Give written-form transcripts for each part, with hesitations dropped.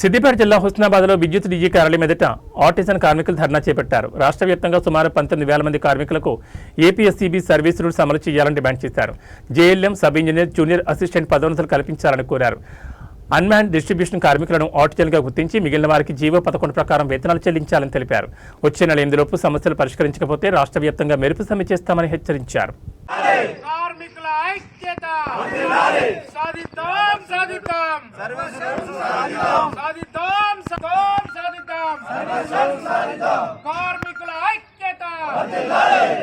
సిద్దిపేట జిల్లా హుస్నాబాద్లో విద్యుత్ డీజీ కార్యాలయం ఎదుట ఆర్టిజన్ కార్మికులు ధర్నా చేపట్టారు. రాష్ట్ర వ్యాప్తంగా సుమారు 19,000 మంది కార్మికులకు ఏపీఎస్సీబీ సర్వీస్ రూల్స్ అమలు చేయాలని డిమాండ్ చేశారు. JLM, sub engineer, junior assistant పదోన్నతులు కల్పించాలని కోరారు. అన్మ్యాన్ డిస్ట్రిబ్యూషన్ కార్మికులను ఆర్టిజన్గా గుర్తించి మిగిలిన వారికి జీవో 11 ప్రకారం వేతనాలు చెల్లించాలని తెలిపారు. వచ్చే నెల 8 సమస్యలు పరిష్కరించకపోతే రాష్ట్ర వ్యాప్తంగా మెరుపు సమ్మె చేస్తామని హెచ్చరించారు. కార్మికుల ఐక్యత సాధిద్దాం సాధిద్దాం సాధిద్దాం సాధిద్దాం కార్మికుల ఐక్యత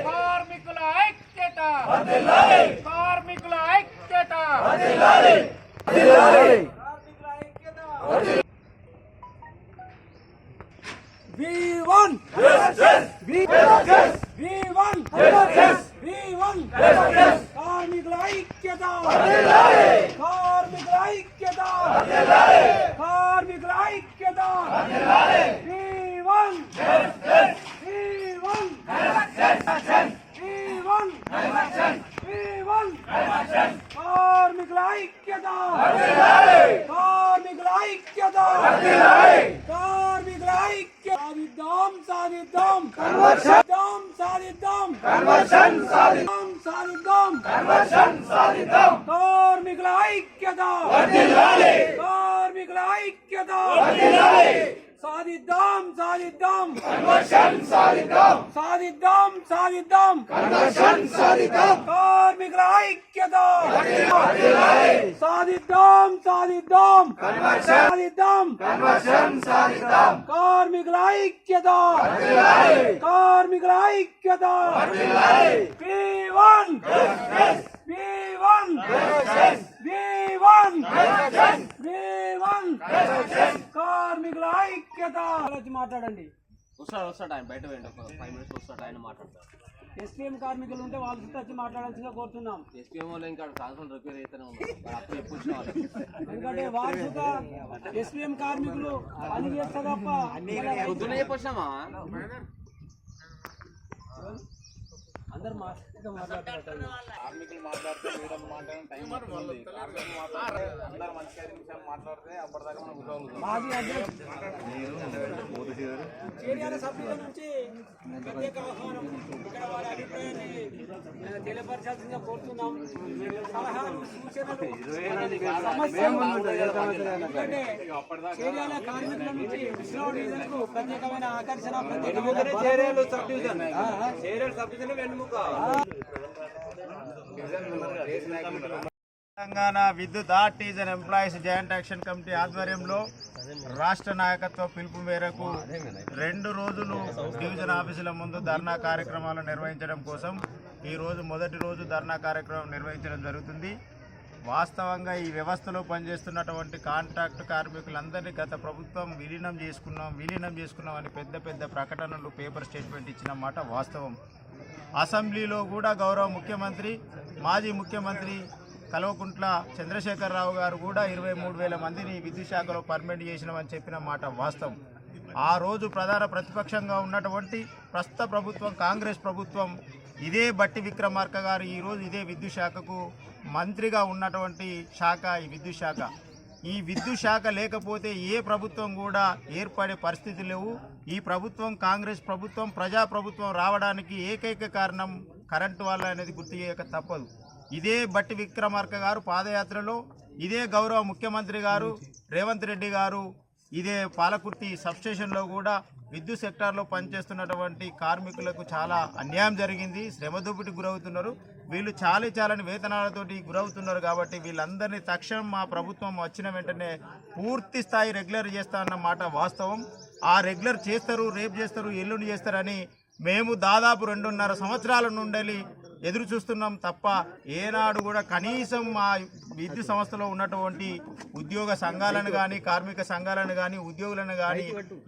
కార్మికుల ఐక్యత కార్మికుల ఐక్యత We won! We won! We won! కార్మికుల ఐక్యత కార్మికుల ఐక్యత కార్మికుల ఐక్యత We won! We won! We won! We won! కార్మికుల ఐక్యత కార్మికుల ఐక్యత కార్మికుల ఐక్యత సాధిద్దాం సాధిద్దాం సాధిద్దాం సాధిద్దాం సాధిద్దాం కార్మికుల ఐక్యత కార్మికుల ఐక్యత సాధిద్దాం సాధిద్దాం సాధిద్దాం సాధిద్దాం కార్మికుల ఐక్యత సాధిద్దాం సాధిద్దాం సాధిద్దాం కార్మికుల ఐక్యత కార్మికుల ఐక్యత V1 V1 V1 V1 కార్మికుల ఐక్యత మాట్లాడండి. వస్తాడు ఆయన బయట 5 మినిట్స్ వస్తాడు, ఆయన మాట్లాడతారు. ఎస్పీఎం కార్మికులు ఉంటే వాళ్ళ చుట్టూ వచ్చి మాట్లాడాల్సిందిగా కోరుతున్నాం. ఎస్పీఎం వాళ్ళు ఇంకా ట్రాన్స్ఫర్ రిపేర్ అయితేనే ఉన్నారు, అప్పుడు ఎప్పుడు వచ్చిన వాళ్ళు. ఎందుకంటే వాళ్ళ చుట్టూ ఎస్పీఎం కార్మికులు పని చేస్తా తప్ప పొద్దున్న చెప్పొచ్చినామా అందరు మాట్లాడుతున్నారు. కార్మికులు మాట్లాడితే వీళ్ళని మాట్లాడిన టైం పడుతుంది. కార్మికులు మాట్లాడితే అందరు మంచి 5 నిమిషాలు మాట్లాడితే అప్పటిదాకా మనం కూర్చోగలుగుతాం. చేర్యాల సభ్యుల నుంచి ప్రత్యేక ఆహ్వానం. ఇక్కడ వారి అభిప్రాయాన్ని తెలియపరచాల్సిందిగా కోరుతున్నాం. సలహాలు, సూచనలు, సమస్యలు. ఎందుకంటే చేర్యాల కార్మికుల నుంచి విశ్రామ డివిజన్కు ప్రత్యేకమైన ఆకర్షణ తెలంగాణ విద్యుత్ artisan employees joint action committee ఆధ్వర్యంలో రాష్ట్ర నాయకత్వ పిలుపు మేరకు 2 రోజులు డివిజన్ ఆఫీసుల ముందు ధర్నా కార్యక్రమాలు నిర్వహించడం కోసం ఈరోజు మొదటి రోజు ధర్నా కార్యక్రమం నిర్వహించడం జరుగుతుంది. వాస్తవంగా ఈ వ్యవస్థలో పనిచేస్తున్నటువంటి కాంట్రాక్ట్ కార్మికులందరినీ గత ప్రభుత్వం విలీనం చేసుకున్నాం అని పెద్ద ప్రకటనలు, పేపర్ స్టేట్మెంట్ ఇచ్చిన మాట వాస్తవం. అసెంబ్లీలో కూడా గౌరవ ముఖ్యమంత్రి, మాజీ ముఖ్యమంత్రి కల్వకుంట్ల చంద్రశేఖరరావు గారు కూడా 23,000 మందిని విద్యుత్ శాఖలో పర్మనెంట్ చేసినామని చెప్పిన మాట వాస్తవం. ఆ రోజు ప్రధాన ప్రతిపక్షంగా ఉన్నటువంటి ప్రస్తుత ప్రభుత్వం, కాంగ్రెస్ ప్రభుత్వం, ఇదే బట్టి విక్రమార్క గారు ఈరోజు ఇదే విద్యుత్ శాఖకు మంత్రిగా ఉన్నటువంటి శాఖ ఈ విద్యుత్ శాఖ. ఈ విద్యుత్ శాఖ లేకపోతే ఏ ప్రభుత్వం కూడా ఏర్పడే పరిస్థితి లేవు. ఈ ప్రభుత్వం, కాంగ్రెస్ ప్రభుత్వం, ప్రజాప్రభుత్వం రావడానికి ఏకైక కారణం కరెంటు వల్ల అనేది గుర్తు చేయక తప్పదు. ఇదే బట్టి విక్రమార్క గారు పాదయాత్రలో, ఇదే గౌరవ ముఖ్యమంత్రి గారు రేవంత్ రెడ్డి గారు ఇదే పాలకుర్తి సబ్స్టేషన్లో కూడా విద్యుత్ సెక్టార్లో పనిచేస్తున్నటువంటి కార్మికులకు చాలా అన్యాయం జరిగింది, శ్రమదోపిడికి గురవుతున్నారు. వీళ్ళు చాలని వేతనాలతోటి గురవుతున్నారు. కాబట్టి వీళ్ళందరినీ తక్షణం మా ప్రభుత్వం వచ్చిన వెంటనే పూర్తి స్థాయి రెగ్యులర్ చేస్తా అన్న మాట వాస్తవం. ఆ రెగ్యులర్ చేస్తారు, రేపు చేస్తారు, ఎల్లుండి చేస్తారని మేము దాదాపు 2.5 సంవత్సరాల నుండి ఎదురు చూస్తున్నాం తప్ప ఏనాడు కూడా కనీసం మా విద్యుత్ సంస్థలో ఉన్నటువంటి ఉద్యోగ సంఘాలను కానీ, కార్మిక సంఘాలను కానీ, ఉద్యోగులను కానీ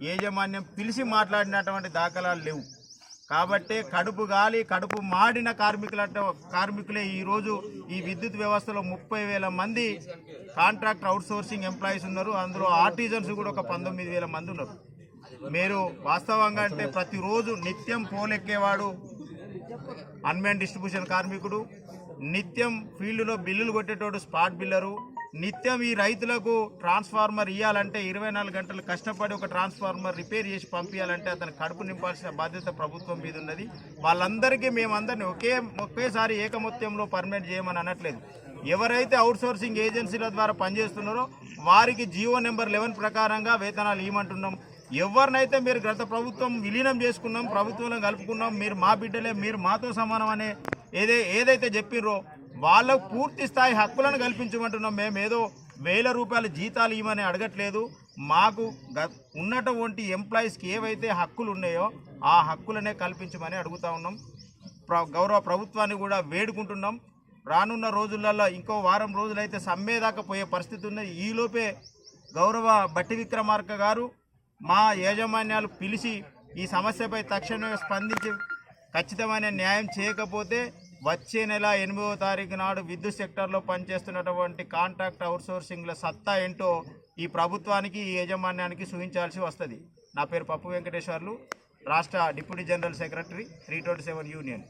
యాజమాన్యం పిలిచి మాట్లాడినటువంటి దాఖలాలు లేవు. కాబట్టి కడుపు గాలి, కడుపు మాడిన కార్మికులే ఈరోజు ఈ విద్యుత్ వ్యవస్థలో 30,000 మంది కాంట్రాక్ట్ అవుట్సోర్సింగ్ ఎంప్లాయీస్ ఉన్నారు. అందులో ఆర్టిజన్స్ కూడా ఒక 19,000 మంది ఉన్నారు. మీరు వాస్తవంగా అంటే ప్రతిరోజు నిత్యం పోలెక్కేవాడు అన్మ్యాన్ డిస్ట్రిబ్యూషన్ కార్మికుడు, నిత్యం ఫీల్డ్లో బిల్లులు కొట్టేటోడు స్పాట్ బిల్లరు, నిత్యం ఈ రైతులకు ట్రాన్స్ఫార్మర్ ఇవ్వాలంటే 24 గంటలు కష్టపడి ఒక ట్రాన్స్ఫార్మర్ రిపేర్ చేసి పంపించాలంటే అతను కడుపు నింపాల్సిన బాధ్యత ప్రభుత్వం మీద ఉన్నది. వాళ్ళందరికీ మేమందరినీ ఒకేసారి ఏకమొత్యంలో పర్మనెంట్ చేయమని అనట్లేదు. ఎవరైతే అవుట్సోర్సింగ్ ఏజెన్సీల ద్వారా పనిచేస్తున్నారో వారికి జీవో నెంబర్ 11 ప్రకారంగా వేతనాలు ఇవ్వమంటున్నాం. ఎవరినైతే మీరు గత ప్రభుత్వం విలీనం చేసుకున్నాం, ప్రభుత్వంలో కలుపుకున్నాం, మీరు మా బిడ్డలే, మీరు మాతో సమానం అనే ఏదైతే చెప్పిర్రో వాళ్ళకు పూర్తి స్థాయి హక్కులను కల్పించమంటున్నాం. మేము ఏదో 1000 రూపాయల జీతాలు ఇవ్వమని అడగట్లేదు. మాకు ఉన్నటువంటి ఎంప్లాయీస్కి ఏవైతే హక్కులు ఉన్నాయో ఆ హక్కులనే కల్పించమని అడుగుతా ఉన్నాం. గౌరవ ప్రభుత్వాన్ని కూడా వేడుకుంటున్నాం. రానున్న రోజులలో ఇంకో వారం రోజులైతే సమ్మె దాకా పోయే పరిస్థితి ఉన్నది. ఈలోపే గౌరవ బట్టి విక్రమార్క గారు మా యాజమాన్యాలు పిలిచి ఈ సమస్యపై తక్షణమే స్పందించి ఖచ్చితమైన న్యాయం చేయకపోతే వచ్చే నెల 8వ తారీఖు నాడు విద్యుత్ సెక్టార్లో పనిచేస్తున్నటువంటి కాంట్రాక్ట్ అవుట్సోర్సింగ్ల సత్తా ఏంటో ఈ ప్రభుత్వానికి, ఈ యాజమాన్యానికి చూపించాల్సి వస్తుంది. నా పేరు పప్పు వెంకటేశ్వర్లు, రాష్ట్ర డిప్యూటీ జనరల్ సెక్రటరీ 327 యూనియన్.